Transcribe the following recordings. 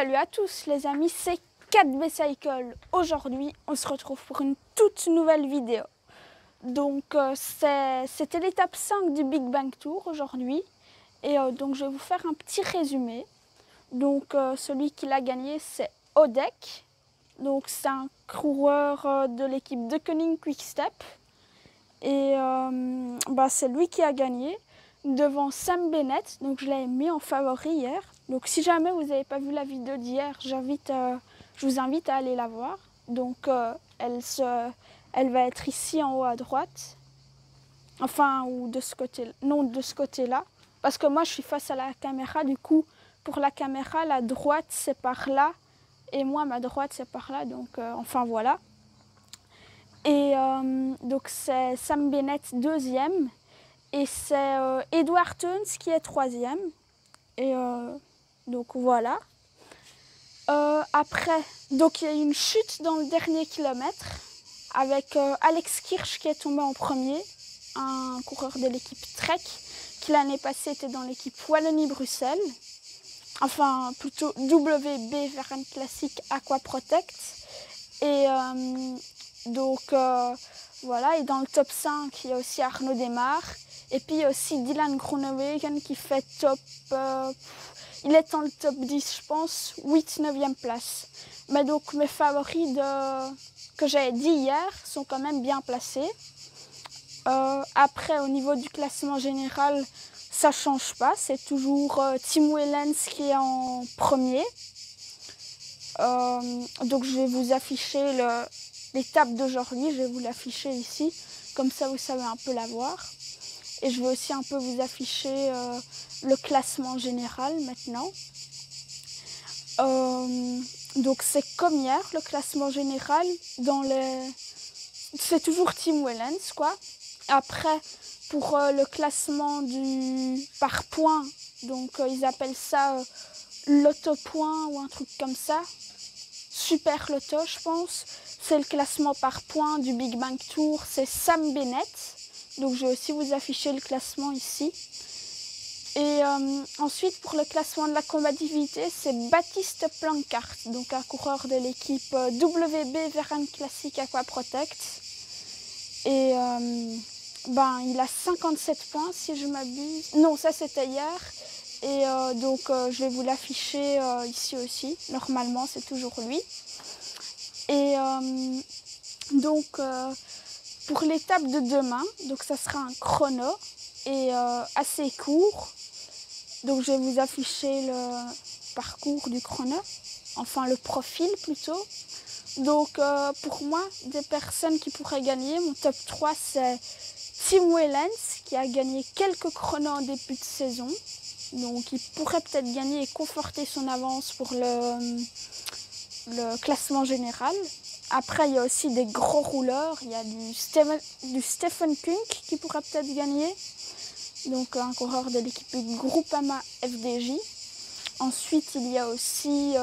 Salut à tous les amis, c'est 4B Cycle. Aujourd'hui, on se retrouve pour une toute nouvelle vidéo. Donc, c'était l'étape 5 du Big Bang Tour aujourd'hui. Et donc, je vais vous faire un petit résumé. Donc, celui qui l'a gagné, c'est Odek. Donc, c'est un coureur de l'équipe de Koenig Quick Step. Et c'est lui qui a gagné devant Sam Bennett. Donc, je l'ai mis en favori hier. Donc, si jamais vous n'avez pas vu la vidéo d'hier, je vous invite à aller la voir. Donc, elle va être ici en haut à droite. Enfin, ou de ce côté-là. Non, de ce côté-là. Parce que moi, je suis face à la caméra. Du coup, pour la caméra, la droite, c'est par là. Et moi, ma droite, c'est par là. Donc, enfin, voilà. Et donc, c'est Sam Bennett, deuxième. Et c'est Edward Theuns qui est troisième. Et donc, voilà. Après, donc il y a eu une chute dans le dernier kilomètre avec Alex Kirch qui est tombé en premier, un coureur de l'équipe Trek qui l'année passée était dans l'équipe Wallonie-Bruxelles, enfin plutôt WB Veren Classic Aqua Protect. Et donc voilà, et dans le top 5, il y a aussi Arnaud Desmar et puis il y a aussi Dylan Groenewegen qui fait top... il est dans le top 10, je pense, 8-9e place. Mais donc mes favoris que j'avais dit hier sont quand même bien placés. Après, au niveau du classement général, ça ne change pas. C'est toujours Tim Wellens qui est en premier. Donc je vais vous afficher l'étape d'aujourd'hui. Je vais vous l'afficher ici. Comme ça, vous savez un peu la voir. Et je vais aussi un peu vous afficher le classement général maintenant. Donc c'est comme hier, le classement général. C'est toujours Tim Wellens, quoi. Après, pour le classement par points, donc ils appellent ça l'auto-point ou un truc comme ça. Super Loto, je pense. C'est le classement par points du Big Bang Tour. C'est Sam Bennett. Donc je vais aussi vous afficher le classement ici. Et ensuite pour le classement de la combativité, c'est Baptiste Plancart, donc un coureur de l'équipe WB Veren Classic Aqua Protect. Et il a 57 points si je m'abuse. Non, ça c'était hier. Et donc je vais vous l'afficher ici aussi. Normalement c'est toujours lui. Et donc pour l'étape de demain, donc ça sera un chrono et assez court. Donc je vais vous afficher le parcours du chrono, enfin le profil plutôt. Donc pour moi, des personnes qui pourraient gagner, mon top 3 c'est Tim Wellens qui a gagné quelques chronos en début de saison. Donc il pourrait peut-être gagner et conforter son avance pour le classement général. Après, il y a aussi des gros rouleurs. Il y a du Stephen Kunk qui pourrait peut-être gagner. Donc, un coureur de l'équipe Groupama FDJ. Ensuite, il y a aussi,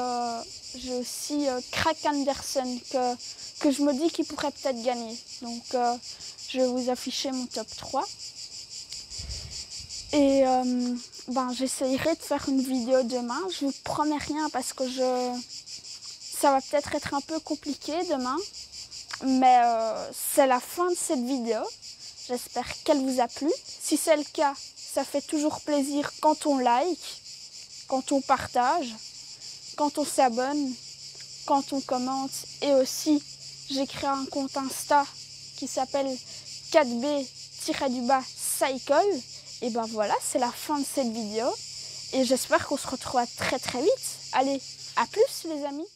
j'ai aussi Craig Anderson que je me dis qu'il pourrait peut-être gagner. Donc, je vais vous afficher mon top 3. Et j'essayerai de faire une vidéo demain. Je ne vous promets rien parce que ça va peut-être être un peu compliqué demain, mais c'est la fin de cette vidéo. J'espère qu'elle vous a plu. Si c'est le cas, ça fait toujours plaisir quand on like, quand on partage, quand on s'abonne, quand on commente. Et aussi, j'ai créé un compte Insta qui s'appelle 4B-Cycle. Et ben voilà, c'est la fin de cette vidéo. Et j'espère qu'on se retrouvera très très vite. Allez, à plus les amis.